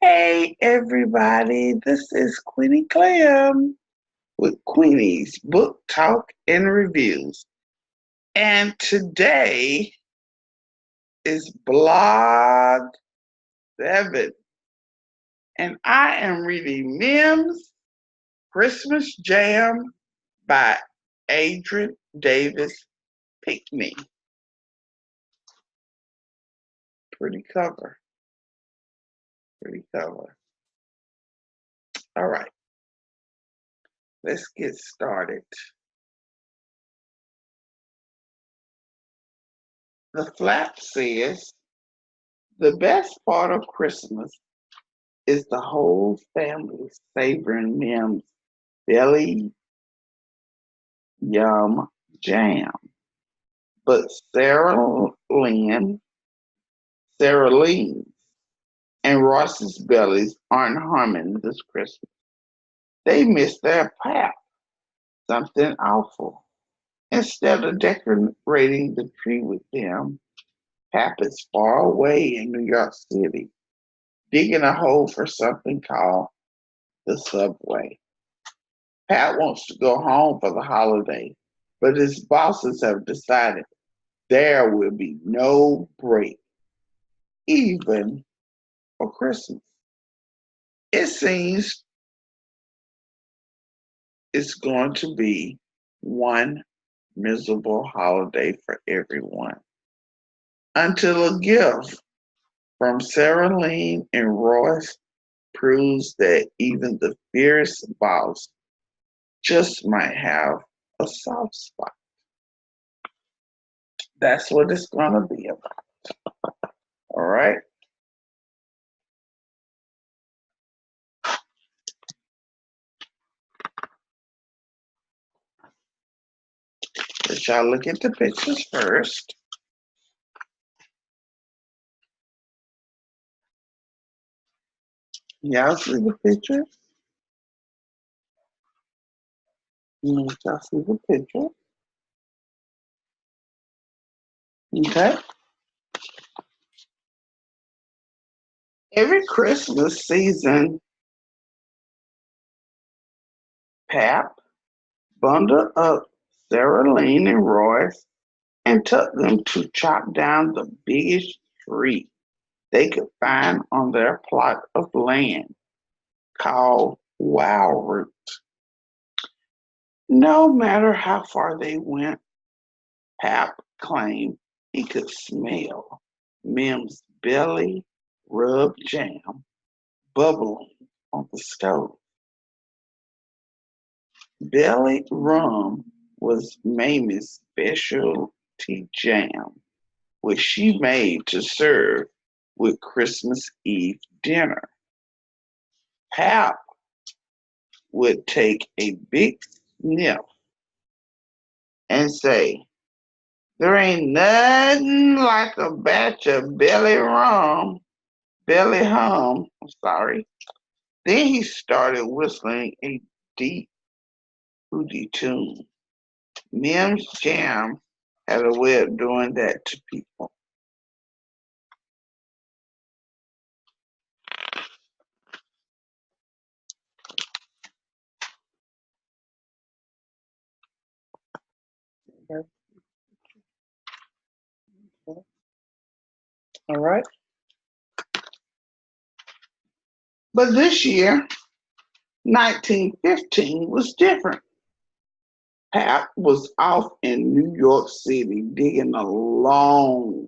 Hey everybody, this is Queenie Clem with Queenie's Book Talk and Reviews. And today is Blog 7. And I am reading Mim's Christmas Jam by Adrian Davis Pinkney. Pretty cover. All right, let's get started. The flap says, the best part of Christmas is the whole family savoring Mim's belly yum jam. But Sarah Lean's, and Ross's bellies aren't humming this Christmas. They miss their pap, something awful. Instead of decorating the tree with them, Pap is far away in New York City, digging a hole for something called the subway. Pat wants to go home for the holiday, but his bosses have decided there will be no break, even for Christmas. It seems it's going to be one miserable holiday for everyone until a gift from Sarah Lean and Royce proves that even the fierce boss just might have a soft spot. That's what it's going to be about. All right. Let y'all look at the pictures first. Y'all see the pictures? Y'all see the picture? Okay. Every Christmas season, Pap bundled up Sarah Lane and Royce and took them to chop down the biggest tree they could find on their plot of land called Wildroot. No matter how far they went, Pap claimed he could smell Mim's belly rub jam bubbling on the stove. Belly rum was Mamie's specialty jam, which she made to serve with Christmas Eve dinner. Pap would take a big sniff and say, there ain't nothing like a batch of belly hum, Then he started whistling a deep, hooty tune. Mim's jam had a way of doing that to people. All right. But this year, 1915 was different. Pap was off in New York City digging a long,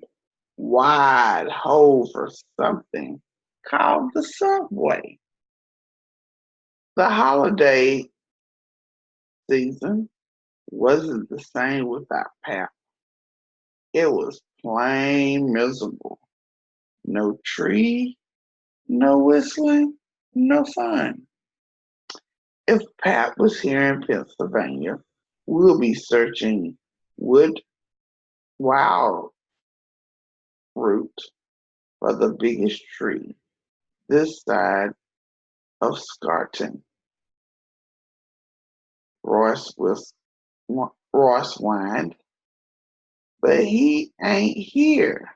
wide hole for something called the subway. The holiday season wasn't the same without Pap. It was plain miserable. No tree, no whistling, no fun. If Pat was here in Pennsylvania, we'll be searching wild root for the biggest tree this side of Scarton. Ross whined, but he ain't here,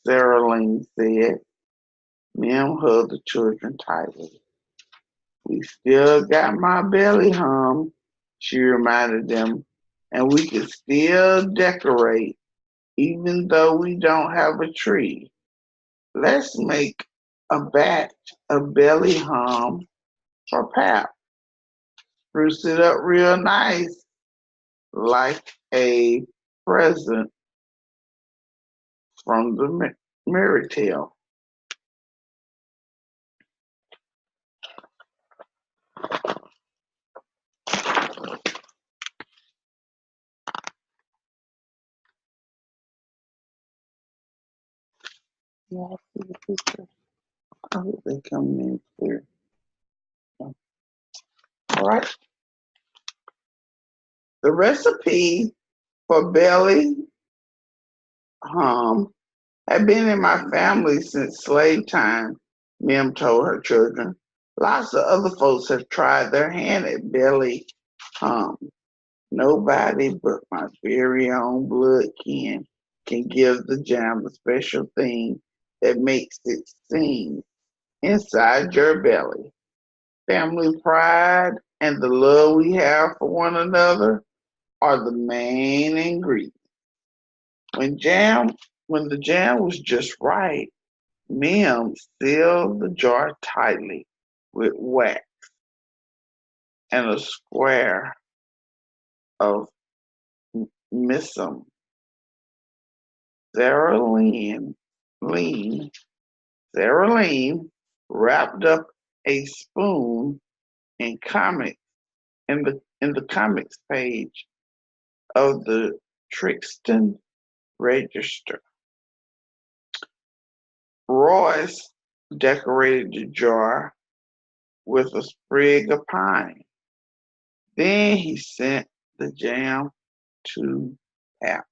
Sarah Lane said. Mim hugged the children tightly. We still got my belly hum, she reminded them, and we can still decorate even though we don't have a tree. Let's make a batch of belly hum for Pap. Spruce it up real nice, like a present from the mirror tale. Yeah, I see the picture. I hope they come in clear. All right. The recipe for belly hum had been in my family since slave time, Mim told her children. Lots of other folks have tried their hand at belly hum. Nobody but my very own blood kin can give the jam the special thing that makes it sing inside your belly. Family pride and the love we have for one another are the main ingredients. When jam, when the jam was just right, Mim sealed the jar tightly with wax and a square of missum. Sarah Lean, Sarah Lean wrapped up a spoon in comics in the comics page of the Trixton Register. Royce decorated the jar with a sprig of pine. Then he sent the jam to Pap.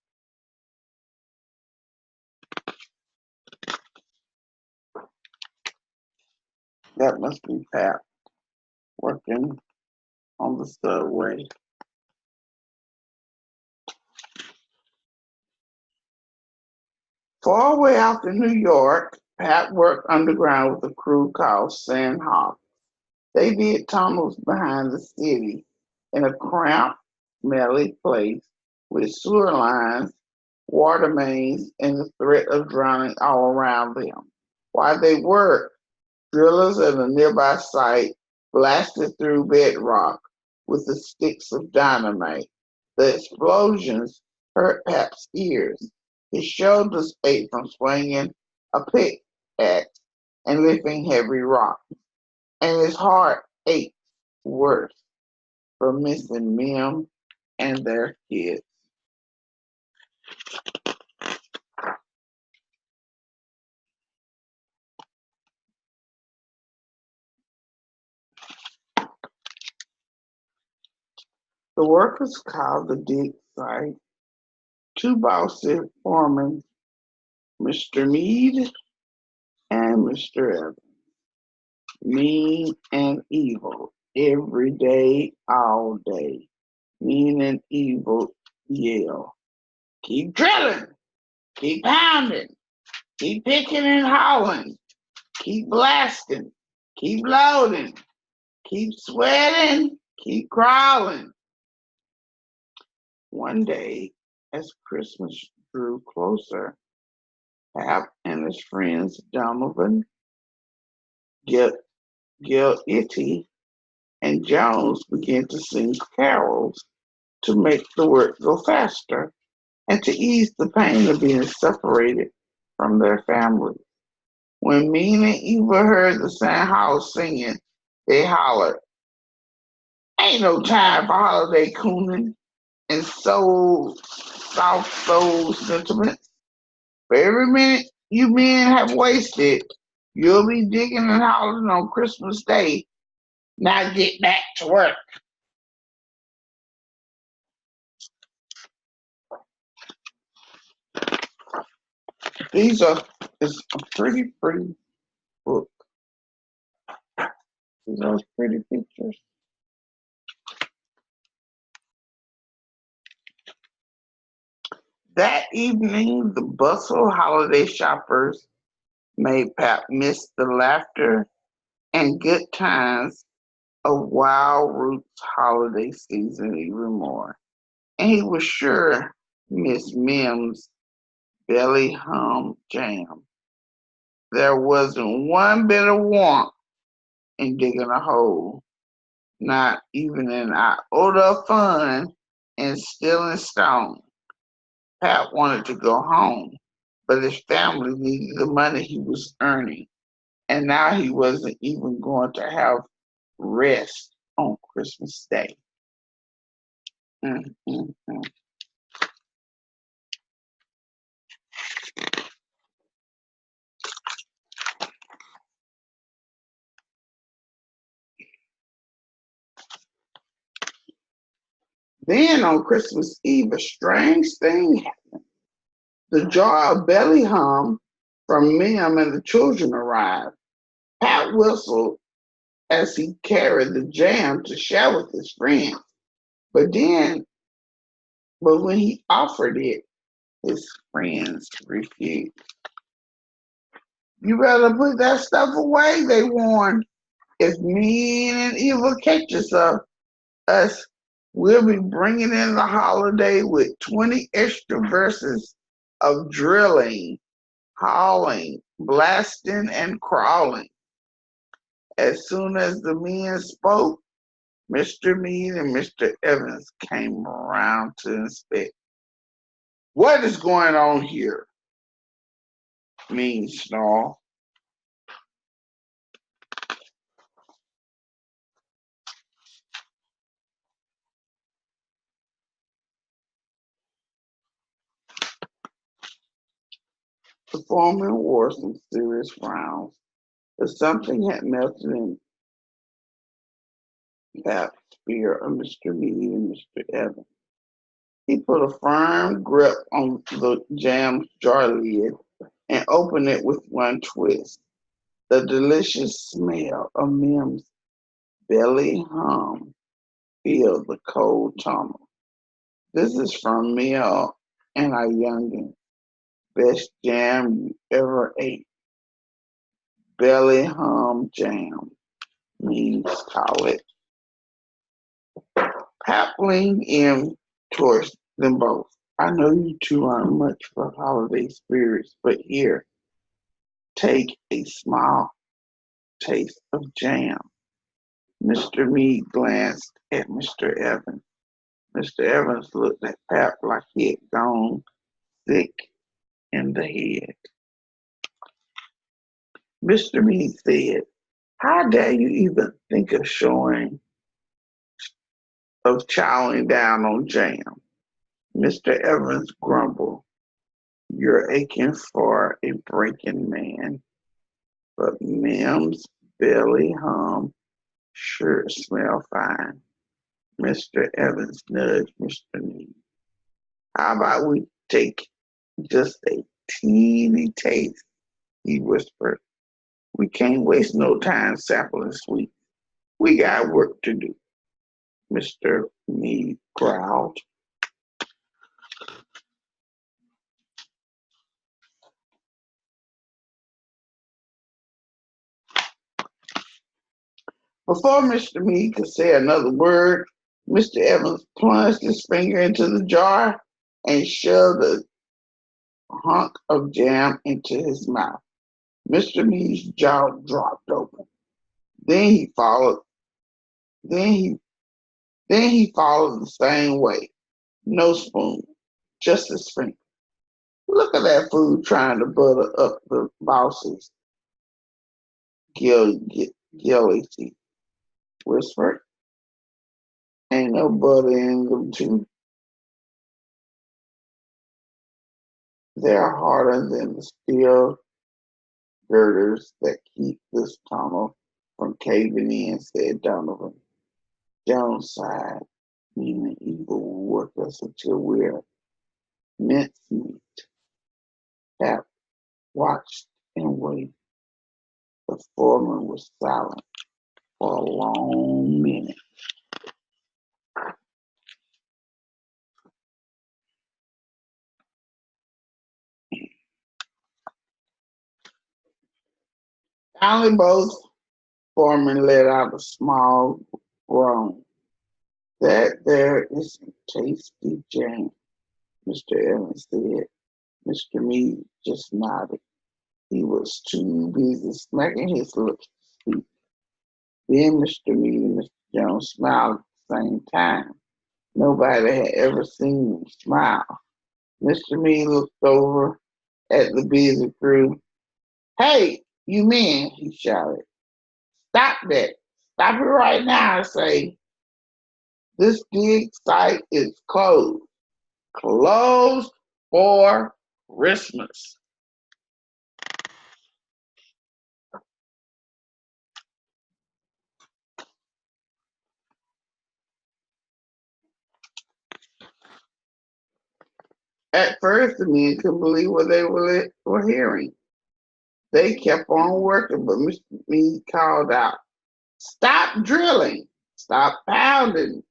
That must be Pap working on the subway. Far away out in New York, Pap worked underground with a crew called Sandhawk. They did tunnels behind the city in a cramped, smelly place with sewer lines, water mains, and the threat of drowning all around them. While they worked, drillers at a nearby site blasted through bedrock with the sticks of dynamite. The explosions hurt Pap's ears. His shoulders ached from swinging a pickaxe and lifting heavy rock, and his heart ached worse for missing Mim and their kids. The workers called the dig site. Two bossy foremen, Mr. Mead and Mr. Evans, mean and evil, every day, all day. Mean and evil yell. Keep drilling, keep pounding, keep picking and hauling, keep blasting, keep loading, keep sweating, keep crawling. One day, as Christmas drew closer, Hap and his friends Donovan, Gil Itty, and Jones began to sing carols to make the work go faster and to ease the pain of being separated from their families. When Mean and Eva heard the Sandhouse singing, they hollered, "Ain't no time for holiday cooning and soft soul sentiments. For every minute you men have wasted, you'll be digging and hollering on Christmas Day. Now get back to work." These are it's a pretty book. These are pretty pictures. That evening, the bustle holiday shoppers made Pap miss the laughter and good times of Wild Roots holiday season even more. And he was sure Miss Mim's belly hum jam. There wasn't one bit of warmth in digging a hole, not even an iota of fun in stealing stone. Pat wanted to go home, but his family needed the money he was earning, and now he wasn't even going to have rest on Christmas Day. Mm, mm, mm. Then on Christmas Eve, a strange thing happened. The jar of belly hum from Mim and the children arrived. Pat whistled as he carried the jam to share with his friends. But then, but when he offered it, his friends refused. You better put that stuff away, they warned. If mean and evil catches us, we'll be bringing in the holiday with 20 extra verses of drilling, howling, blasting, and crawling. As soon as the men spoke, Mr. Mead and Mr. Evans came around to inspect. What is going on here? Mean snarled. The foreman wore some serious frowns, but something had melted in Pap's spear of Mr. Mead and Mr. Evans. He put a firm grip on the jam jar lid and opened it with one twist. The delicious smell of Mim's belly hum filled the cold tunnel. This is from Mel and our youngin'. Best jam you ever ate. Belly hum jam. Means call it. Pap leaned in towards them both. I know you two aren't much for holiday spirits, but here, take a small taste of jam. Mr. Mead glanced at Mr. Evans. Mr. Evans looked at Pap like he had gone sick in the head. Mr. Mead said, how dare you even think of chowing down on jam? Mr. Evans grumbled, you're aching for a breaking man, but Mim's belly hum sure smell fine. Mr. Evans nudged Mr. Mead. How about we take just a teeny taste, he whispered. We can't waste no time sampling sweets. We got work to do, Mr. Mead growled. Before Mr. Mead could say another word, Mr. Evans plunged his finger into the jar and shoved a hunk of jam into his mouth. Mr. Mead's jaw dropped open. Then he followed. Then he then he followed the same way. No spoon, just his finger. Look at that fool trying to butter up the boss's guilty whispered. Ain't no butter in them too. They're harder than the steel girders that keep this tunnel from caving in, said Donovan. Jones sighed, meaning evil will work us until we're mincemeat. Pat watched and waited. The foreman was silent for a long minute. Finally, both foremen let out a small groan. That there is a tasty jam, Mr. Evans said. Mr. Meade just nodded. He was too busy smacking his lips to speak. Then Mr. Meade and Mr. Jones smiled at the same time. Nobody had ever seen them smile. Mr. Meade looked over at the busy crew. Hey, you men, he shouted. Stop that. Stop it right now, I say. This dig site is closed. Closed for Christmas. At first, the men couldn't believe what they were hearing. They kept on working, but Mr. Meade called out, Stop drilling. Stop pounding.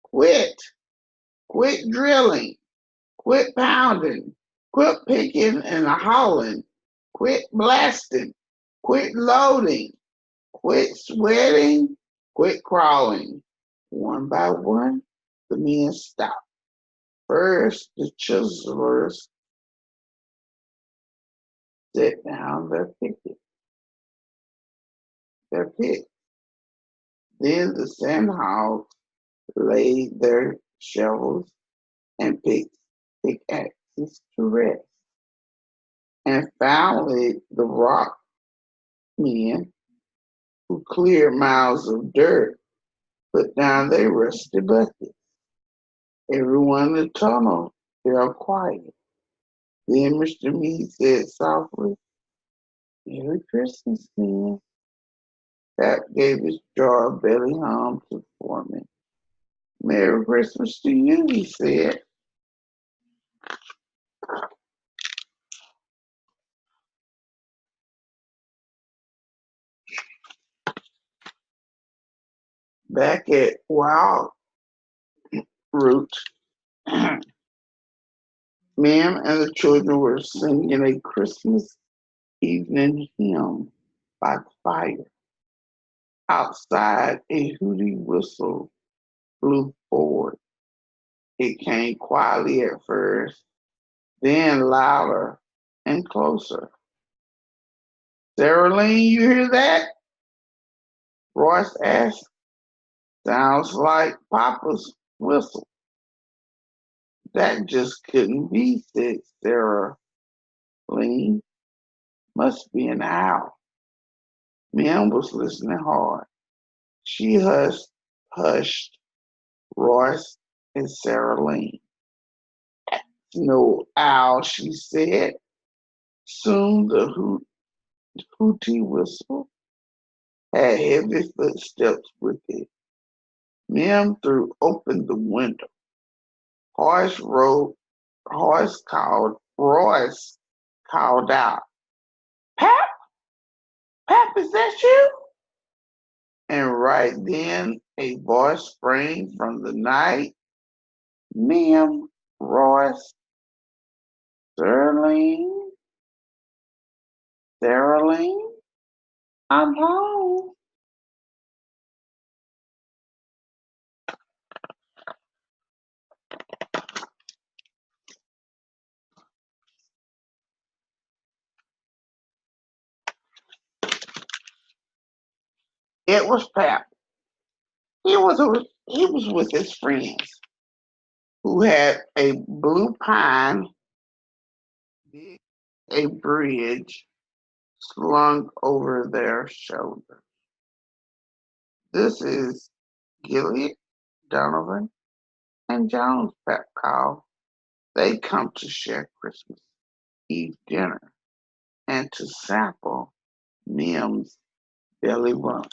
Quit. Quit drilling. Quit pounding. Quit picking and hauling. Quit blasting. Quit loading. Quit sweating. Quit crawling. One by one, the men stopped. First, the chiselers set down their pick. Then the sandhogs laid their shovels and pickaxes to rest. And finally, the rock men, who cleared miles of dirt, put down their rusty buckets. Everyone in the tunnel fell quiet. Then Mr. Meade said softly, Merry Christmas, men. That gave his jar a belly hum to the foreman. Merry Christmas to you, he said. Back at Wild Root, Ma'am and the children were singing a Christmas evening hymn by the fire. Outside, a hooty whistle blew forward. It came quietly at first, then louder and closer. Sarah Lane, you hear that? Royce asked. Sounds like Papa's whistle. That just couldn't be, said Sarah Lane. Must be an owl. Mim was listening hard. She hushed Royce and Sarah Lane. No owl, she said. Soon the hooty whistle had heavy footsteps with it. Mim threw open the window. Royce called out, Pap, Pap, is that you? And right then a voice sprang from the night. Mim, Royce, Sterling, Sterling, I'm home. It was Pap. He was with his friends who had a blue pine, a bridge slung over their shoulder. This is Gilead, Donovan, and Jones, Pap called. They come to share Christmas Eve dinner and to sample Mim's belly run.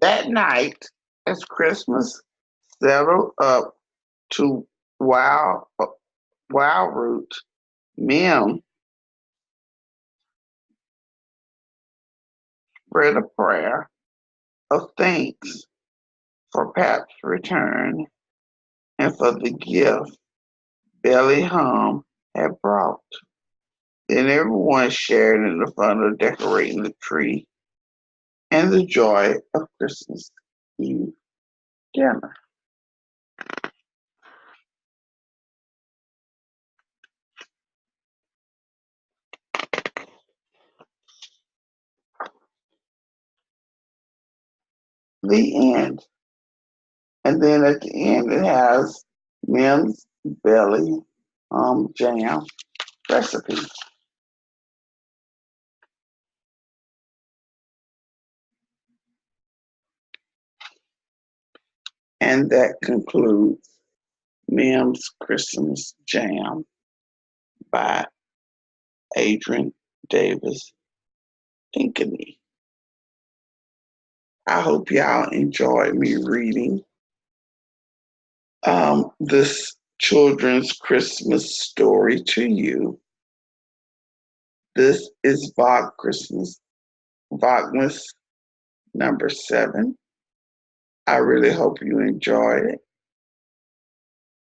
That night, as Christmas settled up to Wild Root, Mim read a prayer of thanks for Pap's return and for the gift Belly Hum had brought. Then everyone shared in the fun of decorating the tree and the joy of Christmas Eve dinner. The end. And then at the end it has Mim's Belly Jam recipe. And that concludes Mim's Christmas Jam by Adrian Davis Pinkney. I hope y'all enjoyed me reading this children's Christmas story to you. This is Vlogmas number 7. I really hope you enjoyed it.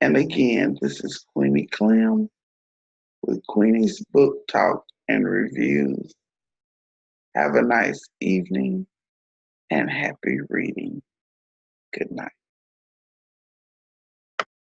And again, this is Queenie Clem with Queenie's Book Talk and Reviews. Have a nice evening and happy reading. Good night.